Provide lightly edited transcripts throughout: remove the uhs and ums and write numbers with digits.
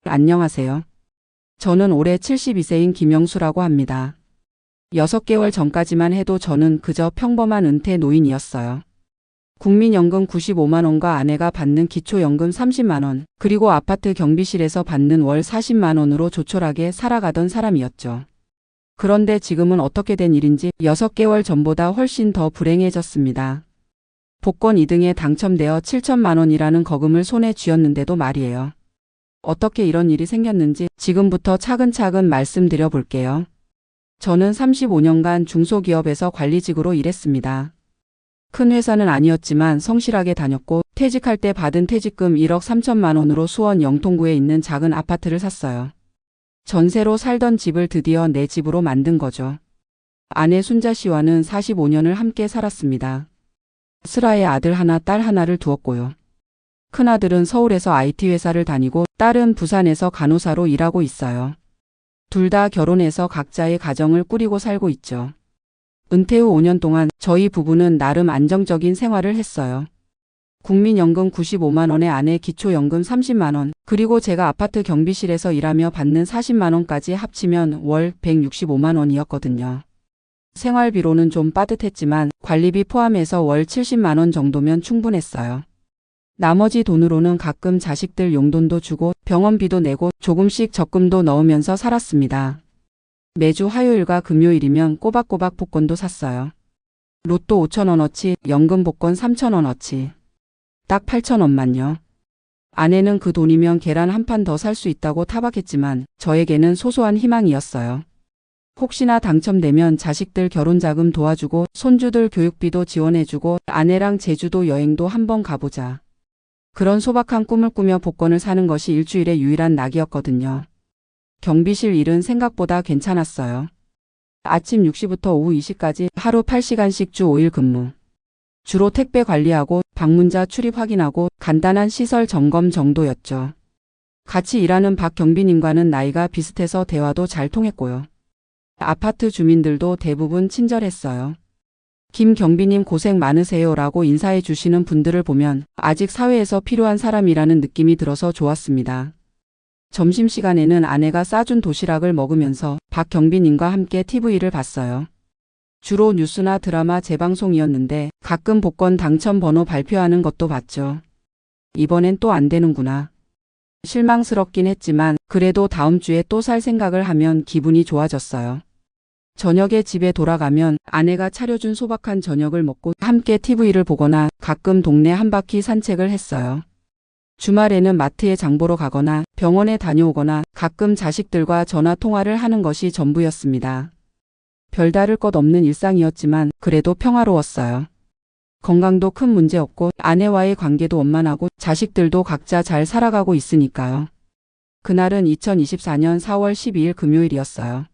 안녕하세요. 저는 올해 72세인 김영수라고 합니다. 6개월 전까지만 해도 저는 그저 평범한 은퇴 노인이었어요. 국민연금 95만 원과 아내가 받는 기초연금 30만 원, 그리고 아파트 경비실에서 받는 월 40만 원으로 조촐하게 살아가던 사람이었죠. 그런데 지금은 어떻게 된 일인지 6개월 전보다 훨씬 더 불행해졌습니다. 복권 2등에 당첨되어 7천만 원이라는 거금을 손에 쥐었는데도 말이에요. 어떻게 이런 일이 생겼는지 지금부터 차근차근 말씀드려 볼게요. 저는 35년간 중소기업에서 관리직으로 일했습니다. 큰 회사는 아니었지만 성실하게 다녔고 퇴직할 때 받은 퇴직금 1억 3천만 원으로 수원 영통구에 있는 작은 아파트를 샀어요. 전세로 살던 집을 드디어 내 집으로 만든 거죠. 아내 순자 씨와는 45년을 함께 살았습니다. 슬하에 아들 하나, 딸 하나를 두었고요. 큰아들은 서울에서 IT 회사를 다니고 딸은 부산에서 간호사로 일하고 있어요. 둘 다 결혼해서 각자의 가정을 꾸리고 살고 있죠. 은퇴 후 5년 동안 저희 부부는 나름 안정적인 생활을 했어요. 국민연금 95만 원에 아내 기초연금 30만 원, 그리고 제가 아파트 경비실에서 일하며 받는 40만 원까지 합치면 월 165만 원이었거든요. 생활비로는 좀 빠듯했지만 관리비 포함해서 월 70만 원 정도면 충분했어요. 나머지 돈으로는 가끔 자식들 용돈도 주고 병원비도 내고 조금씩 적금도 넣으면서 살았습니다. 매주 화요일과 금요일이면 꼬박꼬박 복권도 샀어요. 로또 5,000원어치, 연금 복권 3,000원어치. 딱 8,000원만요. 아내는 그 돈이면 계란 한 판 더 살 수 있다고 타박했지만 저에게는 소소한 희망이었어요. 혹시나 당첨되면 자식들 결혼자금 도와주고 손주들 교육비도 지원해주고 아내랑 제주도 여행도 한번 가보자. 그런 소박한 꿈을 꾸며 복권을 사는 것이 일주일의 유일한 낙이었거든요. 경비실 일은 생각보다 괜찮았어요. 아침 6시부터 오후 2시까지 하루 8시간씩 주 5일 근무. 주로 택배 관리하고 방문자 출입 확인하고 간단한 시설 점검 정도였죠. 같이 일하는 박 경비님과는 나이가 비슷해서 대화도 잘 통했고요. 아파트 주민들도 대부분 친절했어요. 김 경비님 고생 많으세요라고 인사해 주시는 분들을 보면 아직 사회에서 필요한 사람이라는 느낌이 들어서 좋았습니다. 점심시간에는 아내가 싸준 도시락을 먹으면서 박 경비님과 함께 TV를 봤어요. 주로 뉴스나 드라마 재방송이었는데 가끔 복권 당첨 번호 발표하는 것도 봤죠. 이번엔 또 안 되는구나. 실망스럽긴 했지만 그래도 다음 주에 또 살 생각을 하면 기분이 좋아졌어요. 저녁에 집에 돌아가면 아내가 차려준 소박한 저녁을 먹고 함께 TV를 보거나 가끔 동네 한 바퀴 산책을 했어요. 주말에는 마트에 장 보러 가거나 병원에 다녀오거나 가끔 자식들과 전화 통화를 하는 것이 전부였습니다. 별다를 것 없는 일상이었지만 그래도 평화로웠어요. 건강도 큰 문제 없고 아내와의 관계도 원만하고 자식들도 각자 잘 살아가고 있으니까요. 그날은 2024년 4월 12일 금요일이었어요.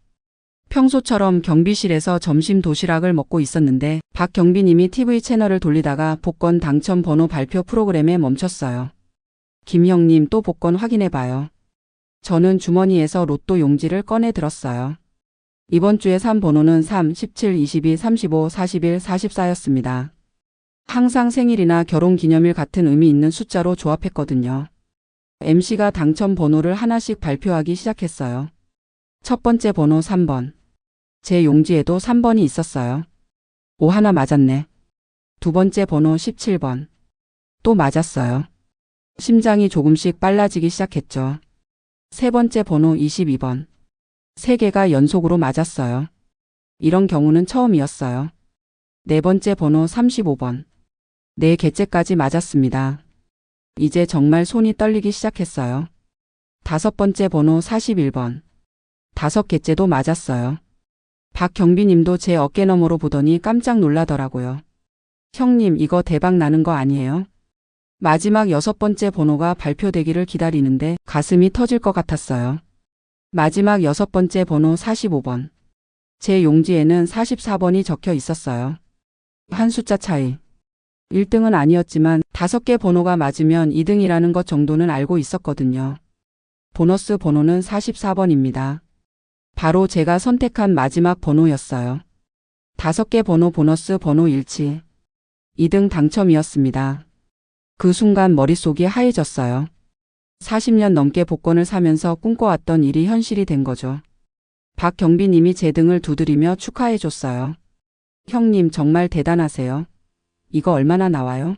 평소처럼 경비실에서 점심 도시락을 먹고 있었는데 박 경비님이 TV 채널을 돌리다가 복권 당첨 번호 발표 프로그램에 멈췄어요. 김 형님 또 복권 확인해봐요. 저는 주머니에서 로또 용지를 꺼내 들었어요. 이번 주에 산 번호는 3, 17, 22, 35, 41, 44였습니다. 항상 생일이나 결혼기념일 같은 의미 있는 숫자로 조합했거든요. MC가 당첨 번호를 하나씩 발표하기 시작했어요. 첫 번째 번호 3번. 제 용지에도 3번이 있었어요. 오, 하나 맞았네. 두 번째 번호 17번. 또 맞았어요. 심장이 조금씩 빨라지기 시작했죠. 세 번째 번호 22번. 세 개가 연속으로 맞았어요. 이런 경우는 처음이었어요. 네 번째 번호 35번. 네 개째까지 맞았습니다. 이제 정말 손이 떨리기 시작했어요. 다섯 번째 번호 41번. 다섯 개째도 맞았어요. 박 경비님도 제 어깨너머로 보더니 깜짝 놀라더라고요. 형님, 이거 대박 나는 거 아니에요? 마지막 6번째 번호가 발표되기를 기다리는데 가슴이 터질 것 같았어요. 마지막 6번째 번호 45번. 제 용지에는 44번이 적혀 있었어요. 한 숫자 차이. 1등은 아니었지만 5개 번호가 맞으면 2등이라는 것 정도는 알고 있었거든요. 보너스 번호는 44번입니다. 바로 제가 선택한 마지막 번호였어요. 5개 번호 보너스 번호 일치. 2등 당첨이었습니다. 그 순간 머릿속이 하얘졌어요. 40년 넘게 복권을 사면서 꿈꿔왔던 일이 현실이 된 거죠. 박경비님이 제 등을 두드리며 축하해줬어요. 형님 정말 대단하세요. 이거 얼마나 나와요?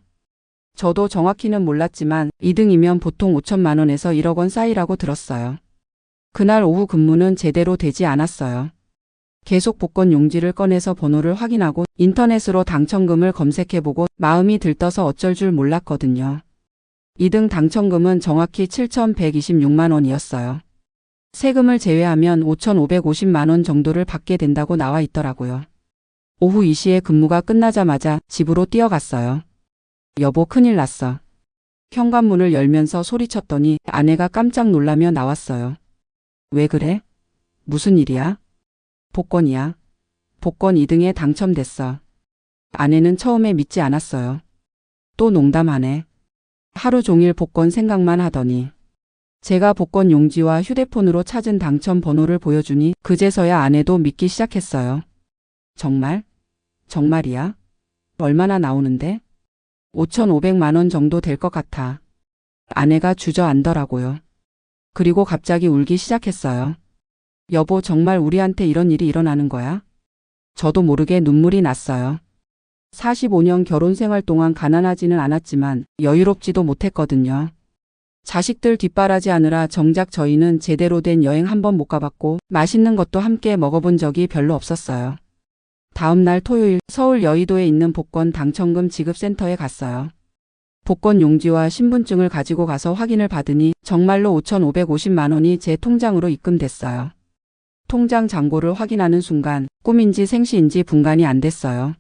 저도 정확히는 몰랐지만 2등이면 보통 5천만 원에서 1억 원 사이라고 들었어요. 그날 오후 근무는 제대로 되지 않았어요. 계속 복권 용지를 꺼내서 번호를 확인하고 인터넷으로 당첨금을 검색해보고 마음이 들떠서 어쩔 줄 몰랐거든요. 2등 당첨금은 정확히 7,126만 원이었어요. 세금을 제외하면 5,550만 원 정도를 받게 된다고 나와 있더라고요. 오후 2시에 근무가 끝나자마자 집으로 뛰어갔어요. 여보 큰일 났어. 현관문을 열면서 소리쳤더니 아내가 깜짝 놀라며 나왔어요. 왜 그래? 무슨 일이야? 복권이야. 복권 2등에 당첨됐어. 아내는 처음에 믿지 않았어요. 또 농담하네. 하루 종일 복권 생각만 하더니 제가 복권 용지와 휴대폰으로 찾은 당첨 번호를 보여주니 그제서야 아내도 믿기 시작했어요. 정말? 정말이야? 얼마나 나오는데? 5,500만 원 정도 될 것 같아. 아내가 주저앉더라고요. 그리고 갑자기 울기 시작했어요. 여보 정말 우리한테 이런 일이 일어나는 거야? 저도 모르게 눈물이 났어요. 45년 결혼 생활 동안 가난하지는 않았지만 여유롭지도 못했거든요. 자식들 뒷바라지하느라 정작 저희는 제대로 된 여행 한 번 못 가봤고 맛있는 것도 함께 먹어본 적이 별로 없었어요. 다음 날 토요일 서울 여의도에 있는 복권 당첨금 지급센터에 갔어요. 복권 용지와 신분증을 가지고 가서 확인을 받으니 정말로 5,550만 원이 제 통장으로 입금됐어요. 통장 잔고를 확인하는 순간 꿈인지 생시인지 분간이 안 됐어요.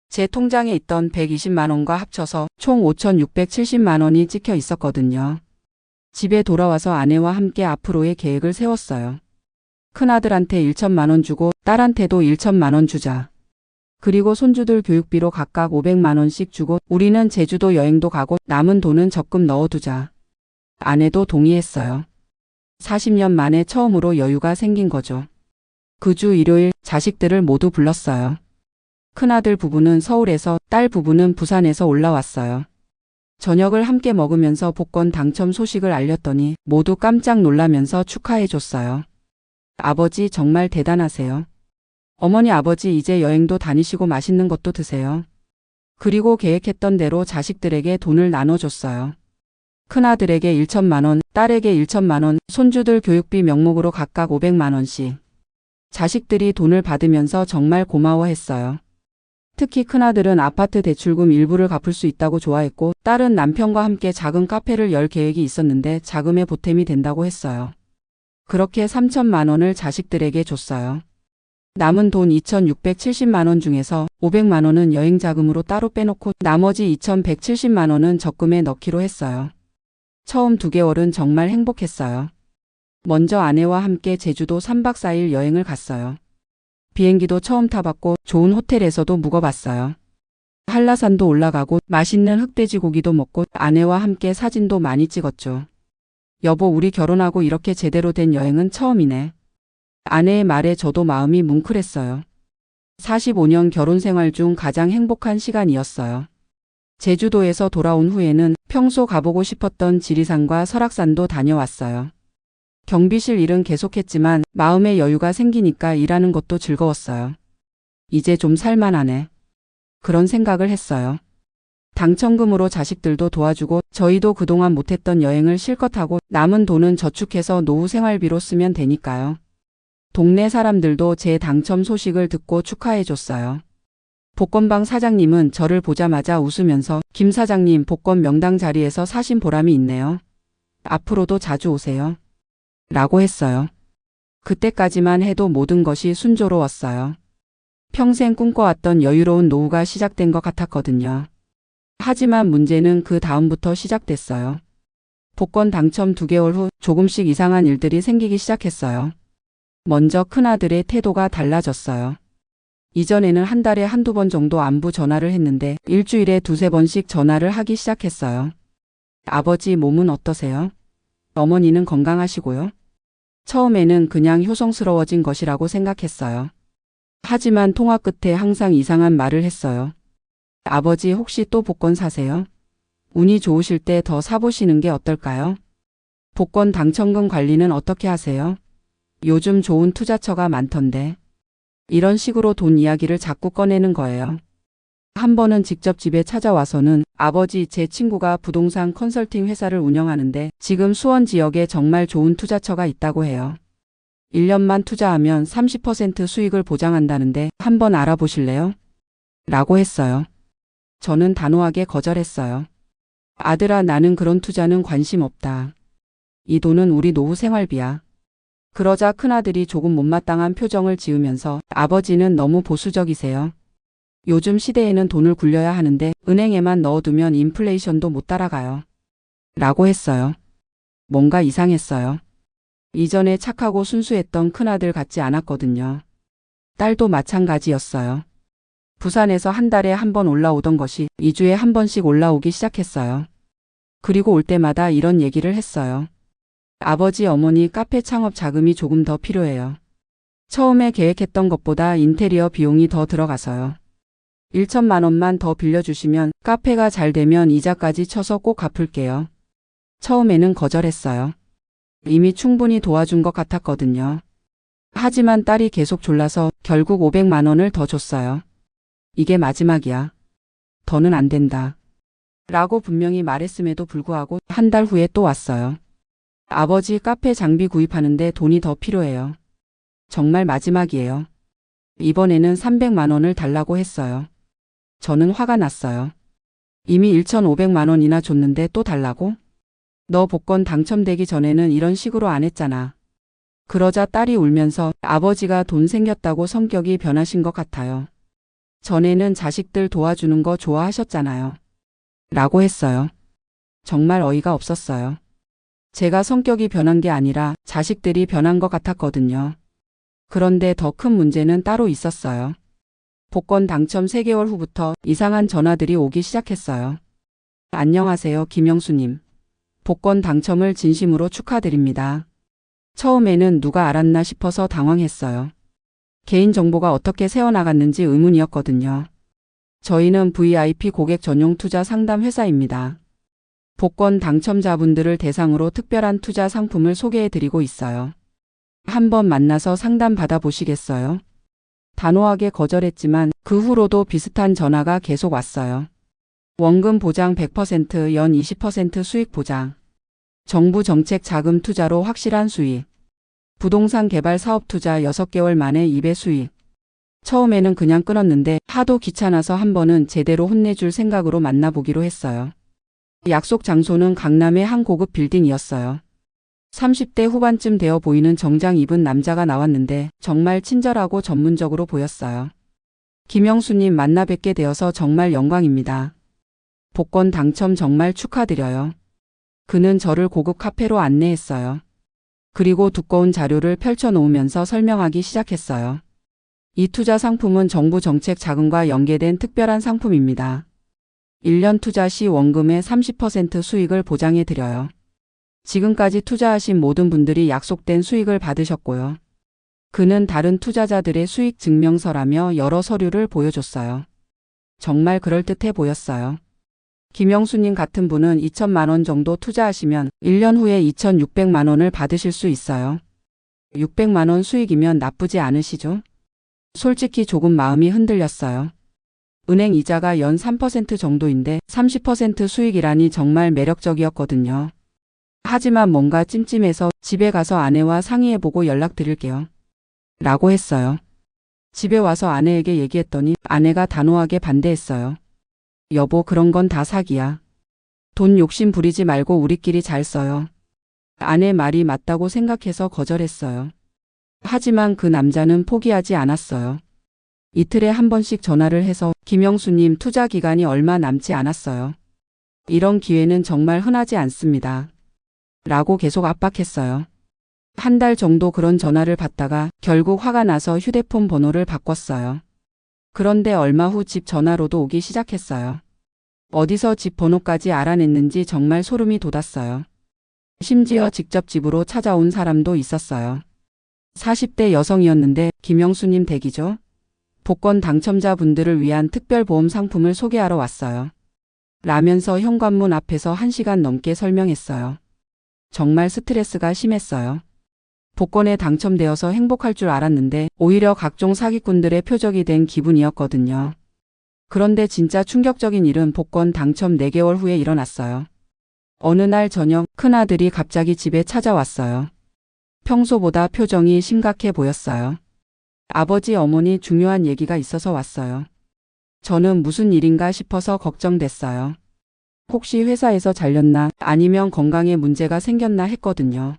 제 통장에 있던 120만 원과 합쳐서 총 5,670만 원이 찍혀 있었거든요. 집에 돌아와서 아내와 함께 앞으로의 계획을 세웠어요. 큰아들한테 1천만 원 주고 딸한테도 1천만 원 주자. 그리고 손주들 교육비로 각각 500만 원씩 주고 우리는 제주도 여행도 가고 남은 돈은 적금 넣어두자. 아내도 동의했어요. 40년 만에 처음으로 여유가 생긴 거죠. 그 주 일요일 자식들을 모두 불렀어요. 큰아들 부부는 서울에서 딸 부부는 부산에서 올라왔어요. 저녁을 함께 먹으면서 복권 당첨 소식을 알렸더니 모두 깜짝 놀라면서 축하해줬어요. 아버지 정말 대단하세요. 어머니 아버지 이제 여행도 다니시고 맛있는 것도 드세요. 그리고 계획했던 대로 자식들에게 돈을 나눠줬어요. 큰아들에게 1천만 원, 딸에게 1천만 원, 손주들 교육비 명목으로 각각 500만 원씩. 자식들이 돈을 받으면서 정말 고마워했어요. 특히 큰아들은 아파트 대출금 일부를 갚을 수 있다고 좋아했고 딸은 남편과 함께 작은 카페를 열 계획이 있었는데 자금에 보탬이 된다고 했어요. 그렇게 3천만 원을 자식들에게 줬어요. 남은 돈 2,670만 원 중에서 500만 원은 여행 자금으로 따로 빼놓고 나머지 2,170만 원은 적금에 넣기로 했어요. 처음 2개월은 정말 행복했어요. 먼저 아내와 함께 제주도 3박 4일 여행을 갔어요. 비행기도 처음 타봤고 좋은 호텔에서도 묵어봤어요. 한라산도 올라가고 맛있는 흑돼지 고기도 먹고 아내와 함께 사진도 많이 찍었죠. 여보 우리 결혼하고 이렇게 제대로 된 여행은 처음이네. 아내의 말에 저도 마음이 뭉클했어요. 45년 결혼 생활 중 가장 행복한 시간이었어요. 제주도에서 돌아온 후에는 평소 가보고 싶었던 지리산과 설악산도 다녀왔어요. 경비실 일은 계속했지만 마음의 여유가 생기니까 일하는 것도 즐거웠어요. 이제 좀 살만하네. 그런 생각을 했어요. 당첨금으로 자식들도 도와주고 저희도 그동안 못했던 여행을 실컷 하고 남은 돈은 저축해서 노후 생활비로 쓰면 되니까요. 동네 사람들도 제 당첨 소식을 듣고 축하해줬어요. 복권방 사장님은 저를 보자마자 웃으면서 김 사장님 복권 명당 자리에서 사신 보람이 있네요. 앞으로도 자주 오세요. 라고 했어요. 그때까지만 해도 모든 것이 순조로웠어요. 평생 꿈꿔왔던 여유로운 노후가 시작된 것 같았거든요. 하지만 문제는 그 다음부터 시작됐어요. 복권 당첨 2개월 후 조금씩 이상한 일들이 생기기 시작했어요. 먼저 큰아들의 태도가 달라졌어요. 이전에는 한 달에 한두 번 정도 안부 전화를 했는데 일주일에 2-3번씩 전화를 하기 시작했어요. 아버지 몸은 어떠세요? 어머니는 건강하시고요. 처음에는 그냥 효성스러워진 것이라고 생각했어요. 하지만 통화 끝에 항상 이상한 말을 했어요. 아버지 혹시 또 복권 사세요? 운이 좋으실 때 더 사보시는 게 어떨까요? 복권 당첨금 관리는 어떻게 하세요? 요즘 좋은 투자처가 많던데. 이런 식으로 돈 이야기를 자꾸 꺼내는 거예요. 한 번은 직접 집에 찾아와서는 아버지, 제 친구가 부동산 컨설팅 회사를 운영하는데 지금 수원 지역에 정말 좋은 투자처가 있다고 해요. 1년만 투자하면 30% 수익을 보장한다는데 한번 알아보실래요? 라고 했어요. 저는 단호하게 거절했어요. 아들아, 나는 그런 투자는 관심 없다. 이 돈은 우리 노후 생활비야. 그러자 큰아들이 조금 못마땅한 표정을 지으면서 아버지는 너무 보수적이세요. 요즘 시대에는 돈을 굴려야 하는데 은행에만 넣어두면 인플레이션도 못 따라가요. 라고 했어요. 뭔가 이상했어요. 이전에 착하고 순수했던 큰아들 같지 않았거든요. 딸도 마찬가지였어요. 부산에서 한 달에 한 번 올라오던 것이 2주에 한 번씩 올라오기 시작했어요. 그리고 올 때마다 이런 얘기를 했어요. 아버지, 어머니 카페 창업 자금이 조금 더 필요해요. 처음에 계획했던 것보다 인테리어 비용이 더 들어가서요. 1천만 원만 더 빌려주시면 카페가 잘 되면 이자까지 쳐서 꼭 갚을게요. 처음에는 거절했어요. 이미 충분히 도와준 것 같았거든요. 하지만 딸이 계속 졸라서 결국 500만 원을 더 줬어요. 이게 마지막이야. 더는 안 된다. 라고 분명히 말했음에도 불구하고 한 달 후에 또 왔어요. 아버지, 카페 장비 구입하는데 돈이 더 필요해요. 정말 마지막이에요. 이번에는 300만 원을 달라고 했어요. 저는 화가 났어요. 이미 1,500만 원이나 줬는데 또 달라고? 너 복권 당첨되기 전에는 이런 식으로 안 했잖아. 그러자 딸이 울면서 아버지가 돈 생겼다고 성격이 변하신 것 같아요. 전에는 자식들 도와주는 거 좋아하셨잖아요. 라고 했어요. 정말 어이가 없었어요. 제가 성격이 변한 게 아니라 자식들이 변한 것 같았거든요. 그런데 더 큰 문제는 따로 있었어요. 복권 당첨 3개월 후부터 이상한 전화들이 오기 시작했어요. 안녕하세요, 김영수님. 복권 당첨을 진심으로 축하드립니다. 처음에는 누가 알았나 싶어서 당황했어요. 개인정보가 어떻게 새어나갔는지 의문이었거든요. 저희는 VIP 고객 전용 투자 상담 회사입니다. 복권 당첨자분들을 대상으로 특별한 투자 상품을 소개해드리고 있어요. 한번 만나서 상담 받아보시겠어요? 단호하게 거절했지만 그 후로도 비슷한 전화가 계속 왔어요. 원금 보장 100%, 연 20% 수익 보장. 정부 정책 자금 투자로 확실한 수익. 부동산 개발 사업 투자 6개월 만에 2배 수익. 처음에는 그냥 끊었는데 하도 귀찮아서 한 번은 제대로 혼내줄 생각으로 만나보기로 했어요. 약속 장소는 강남의 한 고급 빌딩이었어요. 30대 후반쯤 되어 보이는 정장 입은 남자가 나왔는데 정말 친절하고 전문적으로 보였어요. 김영수님, 만나 뵙게 되어서 정말 영광입니다. 복권 당첨 정말 축하드려요. 그는 저를 고급 카페로 안내했어요. 그리고 두꺼운 자료를 펼쳐놓으면서 설명하기 시작했어요. 이 투자 상품은 정부 정책 자금과 연계된 특별한 상품입니다. 1년 투자 시 원금의 30% 수익을 보장해드려요. 지금까지 투자하신 모든 분들이 약속된 수익을 받으셨고요. 그는 다른 투자자들의 수익 증명서라며 여러 서류를 보여줬어요. 정말 그럴듯해 보였어요. 김영수님 같은 분은 2천만 원 정도 투자하시면 1년 후에 2,600만 원을 받으실 수 있어요. 600만 원 수익이면 나쁘지 않으시죠? 솔직히 조금 마음이 흔들렸어요. 은행 이자가 연 3% 정도인데 30% 수익이라니 정말 매력적이었거든요. 하지만 뭔가 찜찜해서 집에 가서 아내와 상의해보고 연락드릴게요. 라고 했어요. 집에 와서 아내에게 얘기했더니 아내가 단호하게 반대했어요. 여보, 그런 건 다 사기야. 돈 욕심 부리지 말고 우리끼리 잘 써요. 아내 말이 맞다고 생각해서 거절했어요. 하지만 그 남자는 포기하지 않았어요. 이틀에 한 번씩 전화를 해서 김영수님, 투자 기간이 얼마 남지 않았어요. 이런 기회는 정말 흔하지 않습니다. 라고 계속 압박했어요. 한 달 정도 그런 전화를 받다가 결국 화가 나서 휴대폰 번호를 바꿨어요. 그런데 얼마 후 집 전화로도 오기 시작했어요. 어디서 집 번호까지 알아냈는지 정말 소름이 돋았어요. 심지어 직접 집으로 찾아온 사람도 있었어요. 40대 여성이었는데 김영수님 댁이죠? 복권 당첨자분들을 위한 특별보험 상품을 소개하러 왔어요. 라면서 현관문 앞에서 1시간 넘게 설명했어요. 정말 스트레스가 심했어요. 복권에 당첨되어서 행복할 줄 알았는데 오히려 각종 사기꾼들의 표적이 된 기분이었거든요. 그런데 진짜 충격적인 일은 복권 당첨 4개월 후에 일어났어요. 어느 날 저녁 큰아들이 갑자기 집에 찾아왔어요. 평소보다 표정이 심각해 보였어요. 아버지, 어머니 중요한 얘기가 있어서 왔어요. 저는 무슨 일인가 싶어서 걱정됐어요. 혹시 회사에서 잘렸나 아니면 건강에 문제가 생겼나 했거든요.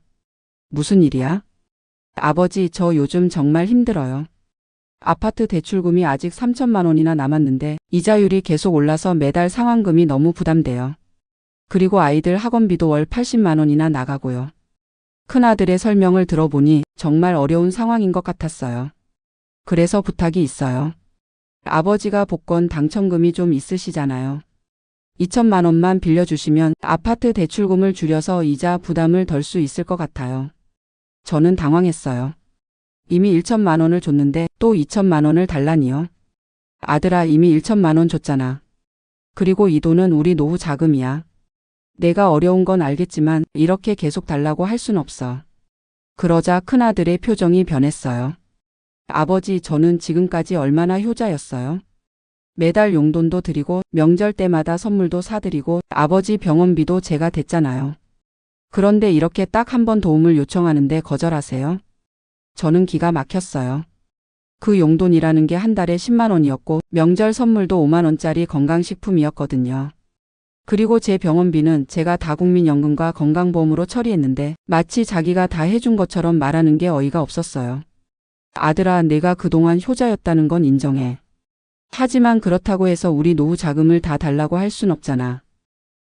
무슨 일이야? 아버지, 저 요즘 정말 힘들어요. 아파트 대출금이 아직 3천만 원이나 남았는데 이자율이 계속 올라서 매달 상환금이 너무 부담돼요. 그리고 아이들 학원비도 월 80만 원이나 나가고요. 큰아들의 설명을 들어보니 정말 어려운 상황인 것 같았어요. 그래서 부탁이 있어요. 아버지가 복권 당첨금이 좀 있으시잖아요. 2천만 원만 빌려주시면 아파트 대출금을 줄여서 이자 부담을 덜 수 있을 것 같아요. 저는 당황했어요. 이미 1천만 원을 줬는데 또 2천만 원을 달라니요. 아들아, 이미 1천만 원 줬잖아. 그리고 이 돈은 우리 노후 자금이야. 내가 어려운 건 알겠지만 이렇게 계속 달라고 할 순 없어. 그러자 큰아들의 표정이 변했어요. 아버지, 저는 지금까지 얼마나 효자였어요. 매달 용돈도 드리고 명절 때마다 선물도 사드리고 아버지 병원비도 제가 댔잖아요. 그런데 이렇게 딱 한 번 도움을 요청하는데 거절하세요? 저는 기가 막혔어요. 그 용돈이라는 게 한 달에 10만 원이었고 명절 선물도 5만 원짜리 건강식품이었거든요. 그리고 제 병원비는 제가 다국민연금과 건강보험으로 처리했는데 마치 자기가 다 해준 것처럼 말하는 게 어이가 없었어요. 아들아, 내가 그동안 효자였다는 건 인정해. 하지만 그렇다고 해서 우리 노후 자금을 다 달라고 할 순 없잖아.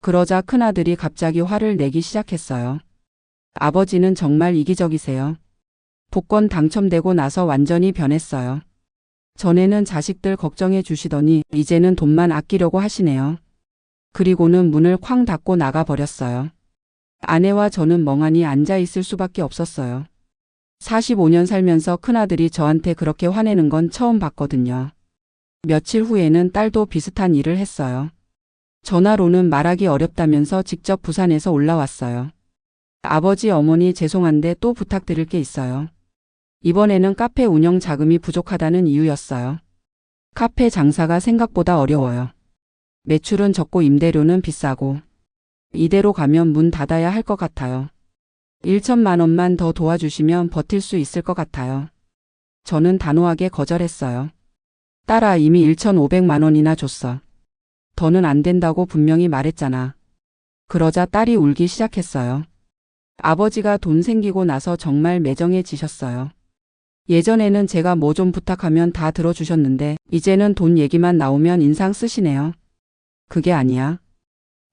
그러자 큰아들이 갑자기 화를 내기 시작했어요. 아버지는 정말 이기적이세요. 복권 당첨되고 나서 완전히 변했어요. 전에는 자식들 걱정해 주시더니 이제는 돈만 아끼려고 하시네요. 그리고는 문을 쾅 닫고 나가버렸어요. 아내와 저는 멍하니 앉아 있을 수밖에 없었어요. 45년 살면서 큰아들이 저한테 그렇게 화내는 건 처음 봤거든요. 며칠 후에는 딸도 비슷한 일을 했어요. 전화로는 말하기 어렵다면서 직접 부산에서 올라왔어요. 아버지, 어머니 죄송한데 또 부탁드릴 게 있어요. 이번에는 카페 운영 자금이 부족하다는 이유였어요. 카페 장사가 생각보다 어려워요. 매출은 적고 임대료는 비싸고 이대로 가면 문 닫아야 할 것 같아요. 1천만 원만 더 도와주시면 버틸 수 있을 것 같아요. 저는 단호하게 거절했어요. 딸아, 이미 1,500만 원이나 줬어. 더는 안 된다고 분명히 말했잖아. 그러자 딸이 울기 시작했어요. 아버지가 돈 생기고 나서 정말 매정해지셨어요. 예전에는 제가 뭐 좀 부탁하면 다 들어주셨는데 이제는 돈 얘기만 나오면 인상 쓰시네요. 그게 아니야.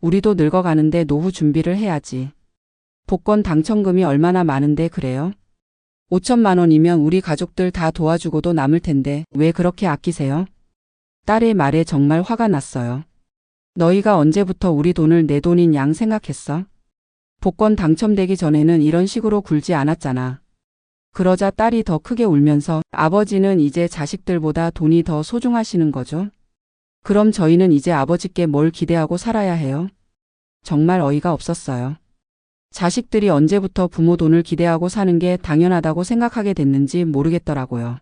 우리도 늙어가는데 노후 준비를 해야지. 복권 당첨금이 얼마나 많은데 그래요? 5천만 원이면 우리 가족들 다 도와주고도 남을 텐데 왜 그렇게 아끼세요? 딸의 말에 정말 화가 났어요. 너희가 언제부터 우리 돈을 내 돈인 양 생각했어? 복권 당첨되기 전에는 이런 식으로 굴지 않았잖아. 그러자 딸이 더 크게 울면서 아버지는 이제 자식들보다 돈이 더 소중하시는 거죠? 그럼 저희는 이제 아버지께 뭘 기대하고 살아야 해요? 정말 어이가 없었어요. 자식들이 언제부터 부모 돈을 기대하고 사는 게 당연하다고 생각하게 됐는지 모르겠더라고요.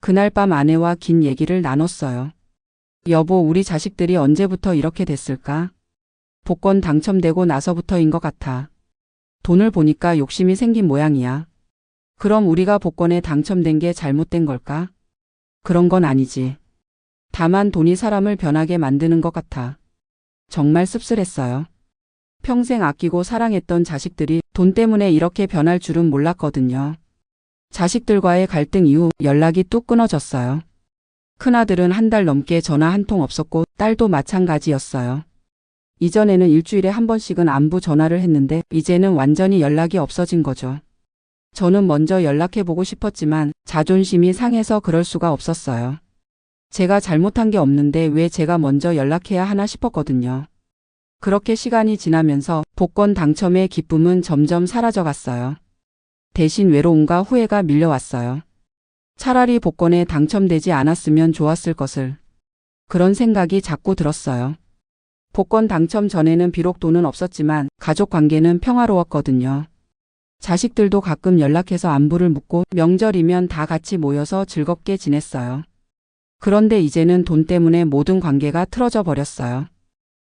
그날 밤 아내와 긴 얘기를 나눴어요. 여보, 우리 자식들이 언제부터 이렇게 됐을까? 복권 당첨되고 나서부터인 것 같아. 돈을 보니까 욕심이 생긴 모양이야. 그럼 우리가 복권에 당첨된 게 잘못된 걸까? 그런 건 아니지. 다만 돈이 사람을 변하게 만드는 것 같아. 정말 씁쓸했어요. 평생 아끼고 사랑했던 자식들이 돈 때문에 이렇게 변할 줄은 몰랐거든요. 자식들과의 갈등 이후 연락이 뚝 끊어졌어요. 큰아들은 한 달 넘게 전화 한 통 없었고 딸도 마찬가지였어요. 이전에는 일주일에 한 번씩은 안부 전화를 했는데 이제는 완전히 연락이 없어진 거죠. 저는 먼저 연락해보고 싶었지만 자존심이 상해서 그럴 수가 없었어요. 제가 잘못한 게 없는데 왜 제가 먼저 연락해야 하나 싶었거든요. 그렇게 시간이 지나면서 복권 당첨의 기쁨은 점점 사라져갔어요. 대신 외로움과 후회가 밀려왔어요. 차라리 복권에 당첨되지 않았으면 좋았을 것을. 그런 생각이 자꾸 들었어요. 복권 당첨 전에는 비록 돈은 없었지만 가족 관계는 평화로웠거든요. 자식들도 가끔 연락해서 안부를 묻고 명절이면 다 같이 모여서 즐겁게 지냈어요. 그런데 이제는 돈 때문에 모든 관계가 틀어져 버렸어요.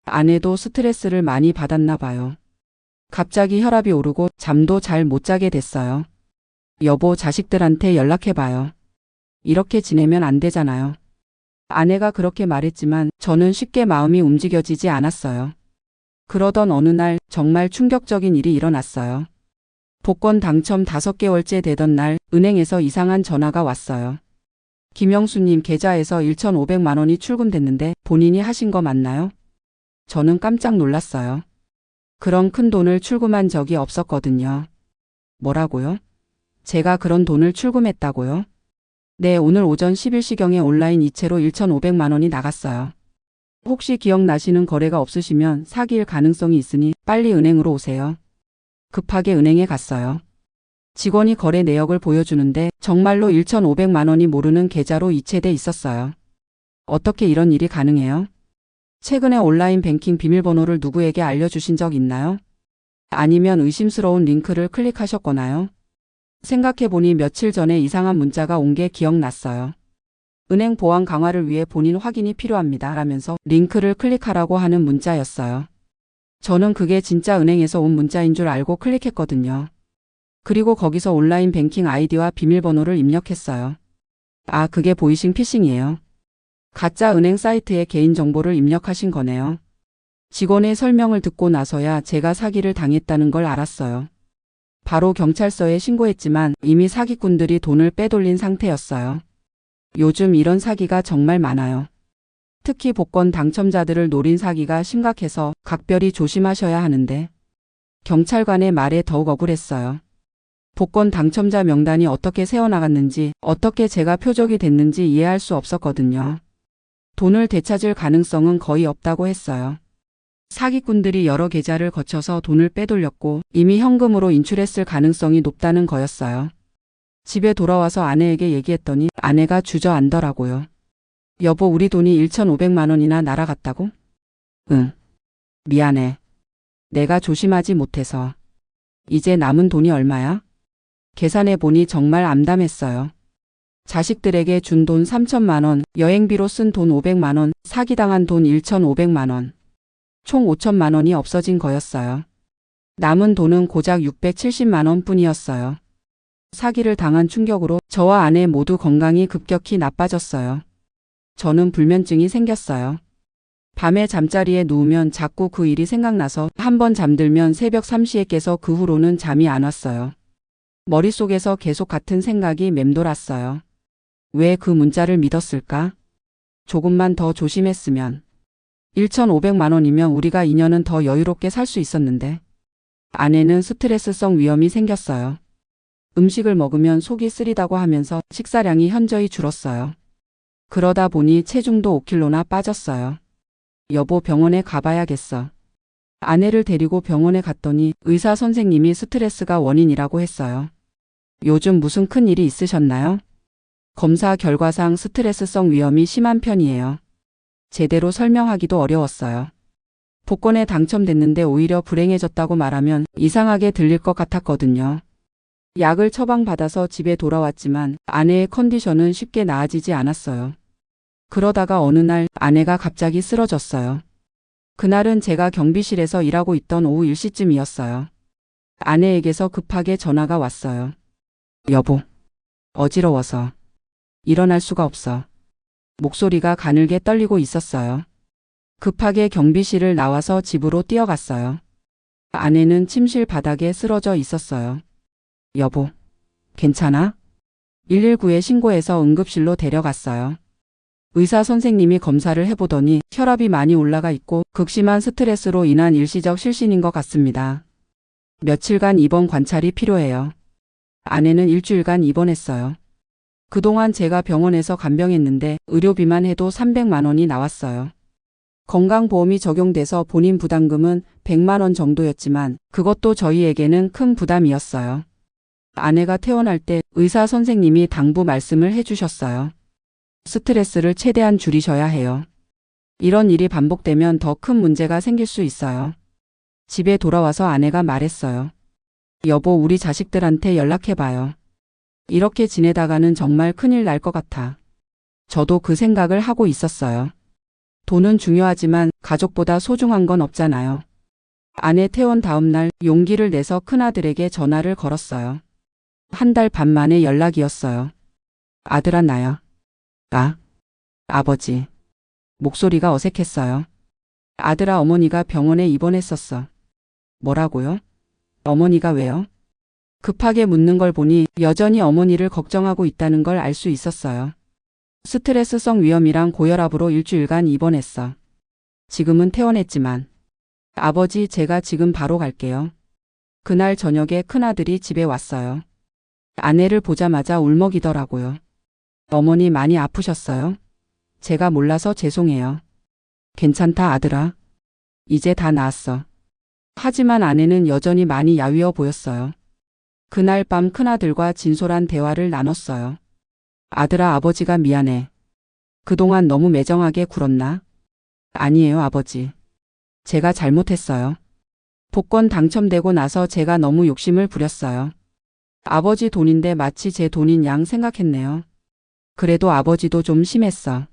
아내도 스트레스를 많이 받았나 봐요. 갑자기 혈압이 오르고 잠도 잘 못 자게 됐어요. 여보, 자식들한테 연락해봐요. 이렇게 지내면 안 되잖아요. 아내가 그렇게 말했지만 저는 쉽게 마음이 움직여지지 않았어요. 그러던 어느 날 정말 충격적인 일이 일어났어요. 복권 당첨 5개월째 되던 날 은행에서 이상한 전화가 왔어요. 김영수님 계좌에서 1,500만 원이 출금됐는데 본인이 하신 거 맞나요? 저는 깜짝 놀랐어요. 그런 큰 돈을 출금한 적이 없었거든요. 뭐라고요? 제가 그런 돈을 출금했다고요? 네, 오늘 오전 11시경에 온라인 이체로 1,500만 원이 나갔어요. 혹시 기억나시는 거래가 없으시면 사기일 가능성이 있으니 빨리 은행으로 오세요. 급하게 은행에 갔어요. 직원이 거래 내역을 보여주는데 정말로 1,500만 원이 모르는 계좌로 이체돼 있었어요. 어떻게 이런 일이 가능해요? 최근에 온라인 뱅킹 비밀번호를 누구에게 알려주신 적 있나요? 아니면 의심스러운 링크를 클릭하셨거나요? 생각해보니 며칠 전에 이상한 문자가 온 게 기억났어요. 은행 보안 강화를 위해 본인 확인이 필요합니다 라면서 링크를 클릭하라고 하는 문자였어요. 저는 그게 진짜 은행에서 온 문자인 줄 알고 클릭했거든요. 그리고 거기서 온라인 뱅킹 아이디와 비밀번호를 입력했어요. 아, 그게 보이싱 피싱이에요. 가짜 은행 사이트에 개인정보를 입력하신 거네요. 직원의 설명을 듣고 나서야 제가 사기를 당했다는 걸 알았어요. 바로 경찰서에 신고했지만 이미 사기꾼들이 돈을 빼돌린 상태였어요. 요즘 이런 사기가 정말 많아요. 특히 복권 당첨자들을 노린 사기가 심각해서 각별히 조심하셔야 하는데 경찰관의 말에 더욱 억울했어요. 복권 당첨자 명단이 어떻게 새어나갔는지 어떻게 제가 표적이 됐는지 이해할 수 없었거든요. 돈을 되찾을 가능성은 거의 없다고 했어요. 사기꾼들이 여러 계좌를 거쳐서 돈을 빼돌렸고 이미 현금으로 인출했을 가능성이 높다는 거였어요. 집에 돌아와서 아내에게 얘기했더니 아내가 주저앉더라고요. 여보, 우리 돈이 1,500만 원이나 날아갔다고? 응. 미안해. 내가 조심하지 못해서. 이제 남은 돈이 얼마야? 계산해보니 정말 암담했어요. 자식들에게 준 돈 3천만 원, 여행비로 쓴 돈 500만 원, 사기당한 돈 1,500만 원. 총 5천만 원이 없어진 거였어요. 남은 돈은 고작 670만 원 뿐이었어요. 사기를 당한 충격으로 저와 아내 모두 건강이 급격히 나빠졌어요. 저는 불면증이 생겼어요. 밤에 잠자리에 누우면 자꾸 그 일이 생각나서 한번 잠들면 새벽 3시에 깨서 그 후로는 잠이 안 왔어요. 머릿속에서 계속 같은 생각이 맴돌았어요. 왜 그 문자를 믿었을까? 조금만 더 조심했으면. 1,500만 원이면 우리가 2년은 더 여유롭게 살 수 있었는데. 아내는 스트레스성 위염이 생겼어요. 음식을 먹으면 속이 쓰리다고 하면서 식사량이 현저히 줄었어요. 그러다 보니 체중도 5kg나 빠졌어요. 여보, 병원에 가봐야겠어. 아내를 데리고 병원에 갔더니 의사 선생님이 스트레스가 원인이라고 했어요. 요즘 무슨 큰 일이 있으셨나요? 검사 결과상 스트레스성 위염이 심한 편이에요. 제대로 설명하기도 어려웠어요. 복권에 당첨됐는데 오히려 불행해졌다고 말하면 이상하게 들릴 것 같았거든요. 약을 처방받아서 집에 돌아왔지만 아내의 컨디션은 쉽게 나아지지 않았어요. 그러다가 어느 날 아내가 갑자기 쓰러졌어요. 그날은 제가 경비실에서 일하고 있던 오후 1시쯤이었어요. 아내에게서 급하게 전화가 왔어요. 여보, 어지러워서 일어날 수가 없어. 목소리가 가늘게 떨리고 있었어요. 급하게 경비실을 나와서 집으로 뛰어갔어요. 아내는 침실 바닥에 쓰러져 있었어요. 여보, 괜찮아? 119에 신고해서 응급실로 데려갔어요. 의사 선생님이 검사를 해보더니 혈압이 많이 올라가 있고 극심한 스트레스로 인한 일시적 실신인 것 같습니다. 며칠간 입원 관찰이 필요해요. 아내는 일주일간 입원했어요. 그동안 제가 병원에서 간병했는데 의료비만 해도 300만 원이 나왔어요. 건강보험이 적용돼서 본인 부담금은 100만 원 정도였지만 그것도 저희에게는 큰 부담이었어요. 아내가 퇴원할 때 의사 선생님이 당부 말씀을 해주셨어요. 스트레스를 최대한 줄이셔야 해요. 이런 일이 반복되면 더 큰 문제가 생길 수 있어요. 집에 돌아와서 아내가 말했어요. 여보, 우리 자식들한테 연락해봐요. 이렇게 지내다가는 정말 큰일 날 것 같아. 저도 그 생각을 하고 있었어요. 돈은 중요하지만 가족보다 소중한 건 없잖아요. 아내 퇴원 다음 날 용기를 내서 큰아들에게 전화를 걸었어요. 1달 반 만에 연락이었어요. 아들아, 나야. 아버지. 목소리가 어색했어요. 아들아, 어머니가 병원에 입원했었어. 뭐라고요? 어머니가 왜요? 급하게 묻는 걸 보니 여전히 어머니를 걱정하고 있다는 걸 알 수 있었어요. 스트레스성 위염이랑 고혈압으로 일주일간 입원했어. 지금은 퇴원했지만. 아버지, 제가 지금 바로 갈게요. 그날 저녁에 큰아들이 집에 왔어요. 아내를 보자마자 울먹이더라고요. 어머니 많이 아프셨어요? 제가 몰라서 죄송해요. 괜찮다, 아들아. 이제 다 나았어. 하지만 아내는 여전히 많이 야위어 보였어요. 그날 밤 큰아들과 진솔한 대화를 나눴어요. 아들아, 아버지가 미안해. 그동안 너무 매정하게 굴었나? 아니에요, 아버지. 제가 잘못했어요. 복권 당첨되고 나서 제가 너무 욕심을 부렸어요. 아버지 돈인데 마치 제 돈인 양 생각했네요. 그래도 아버지도 좀 심했어.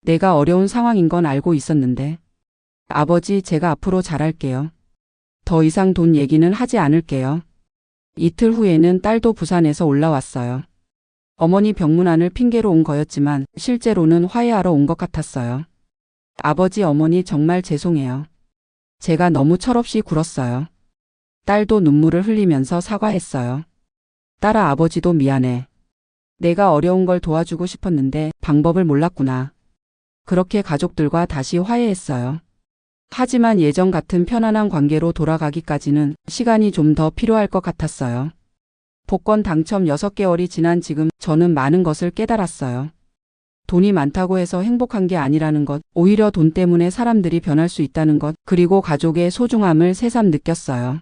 내가 어려운 상황인 건 알고 있었는데. 아버지, 제가 앞으로 잘할게요. 더 이상 돈 얘기는 하지 않을게요. 이틀 후에는 딸도 부산에서 올라왔어요. 어머니 병문안을 핑계로 온 거였지만 실제로는 화해하러 온 것 같았어요. 아버지, 어머니 정말 죄송해요. 제가 너무 철없이 굴었어요. 딸도 눈물을 흘리면서 사과했어요. 딸아, 아버지도 미안해. 내가 어려운 걸 도와주고 싶었는데 방법을 몰랐구나. 그렇게 가족들과 다시 화해했어요. 하지만 예전 같은 편안한 관계로 돌아가기까지는 시간이 좀 더 필요할 것 같았어요. 복권 당첨 6개월이 지난 지금 저는 많은 것을 깨달았어요. 돈이 많다고 해서 행복한 게 아니라는 것, 오히려 돈 때문에 사람들이 변할 수 있다는 것, 그리고 가족의 소중함을 새삼 느꼈어요.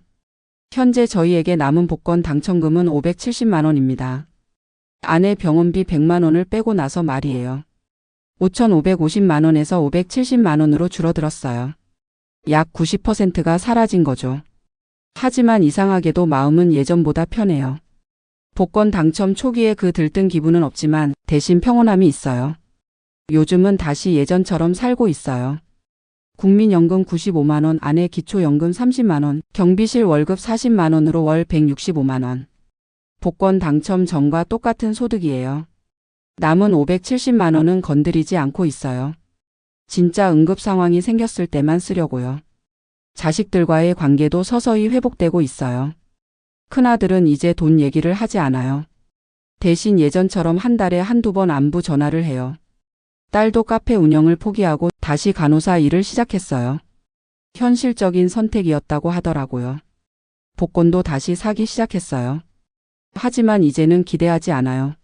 현재 저희에게 남은 복권 당첨금은 570만 원입니다. 아내 병원비 100만 원을 빼고 나서 말이에요. 5,550만 원에서 570만 원으로 줄어들었어요. 약 90%가 사라진 거죠. 하지만 이상하게도 마음은 예전보다 편해요. 복권 당첨 초기에 그 들뜬 기분은 없지만 대신 평온함이 있어요. 요즘은 다시 예전처럼 살고 있어요. 국민연금 95만 원, 아내 기초연금 30만 원, 경비실 월급 40만 원으로 월 165만 원. 복권 당첨 전과 똑같은 소득이에요. 남은 570만 원은 건드리지 않고 있어요. 진짜 응급 상황이 생겼을 때만 쓰려고요. 자식들과의 관계도 서서히 회복되고 있어요. 큰아들은 이제 돈 얘기를 하지 않아요. 대신 예전처럼 한 달에 한두 번 안부 전화를 해요. 딸도 카페 운영을 포기하고 다시 간호사 일을 시작했어요. 현실적인 선택이었다고 하더라고요. 복권도 다시 사기 시작했어요. 하지만 이제는 기대하지 않아요.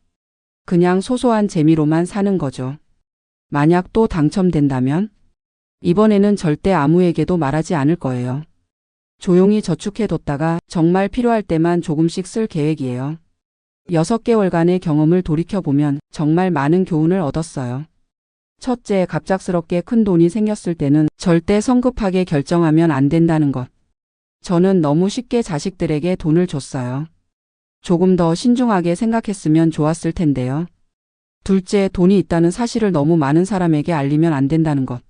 그냥 소소한 재미로만 사는 거죠. 만약 또 당첨된다면? 이번에는 절대 아무에게도 말하지 않을 거예요. 조용히 저축해뒀다가 정말 필요할 때만 조금씩 쓸 계획이에요. 6개월간의 경험을 돌이켜보면 정말 많은 교훈을 얻었어요. 첫째, 갑작스럽게 큰 돈이 생겼을 때는 절대 성급하게 결정하면 안 된다는 것. 저는 너무 쉽게 자식들에게 돈을 줬어요. 조금 더 신중하게 생각했으면 좋았을 텐데요. 둘째, 돈이 있다는 사실을 너무 많은 사람에게 알리면 안 된다는 것.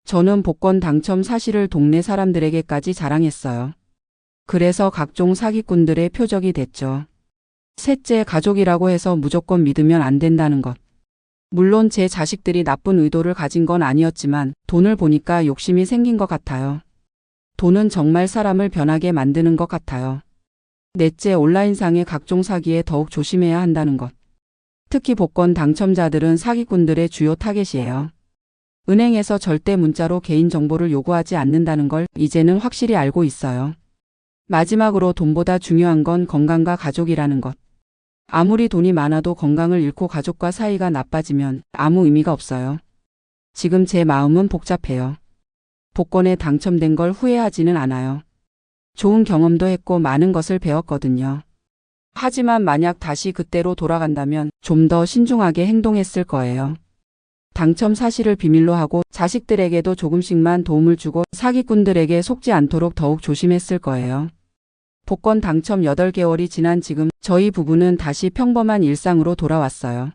저는 복권 당첨 사실을 동네 사람들에게까지 자랑했어요. 그래서 각종 사기꾼들의 표적이 됐죠. 셋째, 가족이라고 해서 무조건 믿으면 안 된다는 것. 물론 제 자식들이 나쁜 의도를 가진 건 아니었지만 돈을 보니까 욕심이 생긴 것 같아요. 돈은 정말 사람을 변하게 만드는 것 같아요. 넷째, 온라인상의 각종 사기에 더욱 조심해야 한다는 것. 특히 복권 당첨자들은 사기꾼들의 주요 타겟이에요. 은행에서 절대 문자로 개인정보를 요구하지 않는다는 걸 이제는 확실히 알고 있어요. 마지막으로 돈보다 중요한 건 건강과 가족이라는 것. 아무리 돈이 많아도 건강을 잃고 가족과 사이가 나빠지면 아무 의미가 없어요. 지금 제 마음은 복잡해요. 복권에 당첨된 걸 후회하지는 않아요. 좋은 경험도 했고 많은 것을 배웠거든요. 하지만 만약 다시 그때로 돌아간다면 좀 더 신중하게 행동했을 거예요. 당첨 사실을 비밀로 하고 자식들에게도 조금씩만 도움을 주고 사기꾼들에게 속지 않도록 더욱 조심했을 거예요. 복권 당첨 8개월이 지난 지금 저희 부부는 다시 평범한 일상으로 돌아왔어요.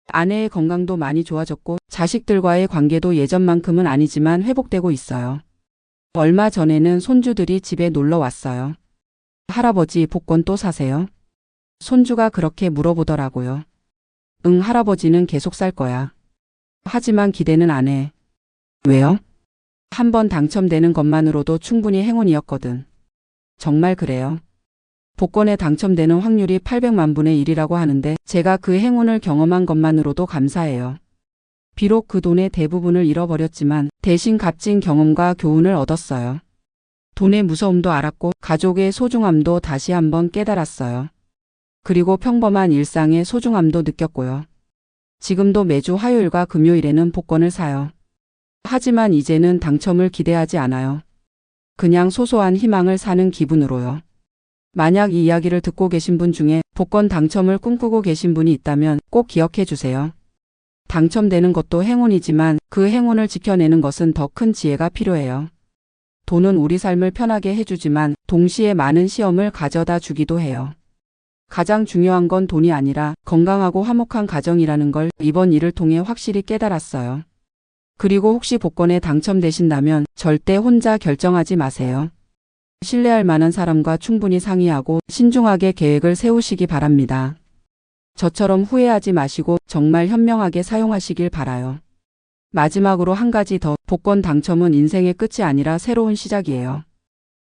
아내의 건강도 많이 좋아졌고 자식들과의 관계도 예전만큼은 아니지만 회복되고 있어요. 얼마 전에는 손주들이 집에 놀러 왔어요. 할아버지 복권 또 사세요? 손주가 그렇게 물어보더라고요. 응, 할아버지는 계속 살 거야. 하지만 기대는 안 해. 왜요? 한 번 당첨되는 것만으로도 충분히 행운이었거든. 정말 그래요. 복권에 당첨되는 확률이 800만 분의 1이라고 하는데 제가 그 행운을 경험한 것만으로도 감사해요. 비록 그 돈의 대부분을 잃어버렸지만 대신 값진 경험과 교훈을 얻었어요. 돈의 무서움도 알았고 가족의 소중함도 다시 한번 깨달았어요. 그리고 평범한 일상의 소중함도 느꼈고요. 지금도 매주 화요일과 금요일에는 복권을 사요. 하지만 이제는 당첨을 기대하지 않아요. 그냥 소소한 희망을 사는 기분으로요. 만약 이 이야기를 듣고 계신 분 중에 복권 당첨을 꿈꾸고 계신 분이 있다면 꼭 기억해 주세요. 당첨되는 것도 행운이지만 그 행운을 지켜내는 것은 더 큰 지혜가 필요해요. 돈은 우리 삶을 편하게 해주지만 동시에 많은 시험을 가져다 주기도 해요. 가장 중요한 건 돈이 아니라 건강하고 화목한 가정이라는 걸 이번 일을 통해 확실히 깨달았어요. 그리고 혹시 복권에 당첨되신다면 절대 혼자 결정하지 마세요. 신뢰할 만한 사람과 충분히 상의하고 신중하게 계획을 세우시기 바랍니다. 저처럼 후회하지 마시고 정말 현명하게 사용하시길 바라요. 마지막으로 한 가지 더, 복권 당첨은 인생의 끝이 아니라 새로운 시작이에요.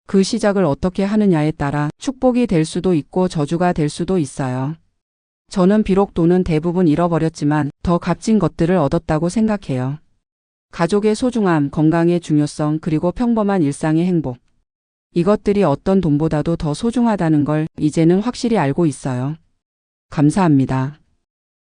그 시작을 어떻게 하느냐에 따라 축복이 될 수도 있고 저주가 될 수도 있어요. 저는 비록 돈은 대부분 잃어버렸지만 더 값진 것들을 얻었다고 생각해요. 가족의 소중함, 건강의 중요성, 그리고 평범한 일상의 행복. 이것들이 어떤 돈보다도 더 소중하다는 걸 이제는 확실히 알고 있어요. 감사합니다.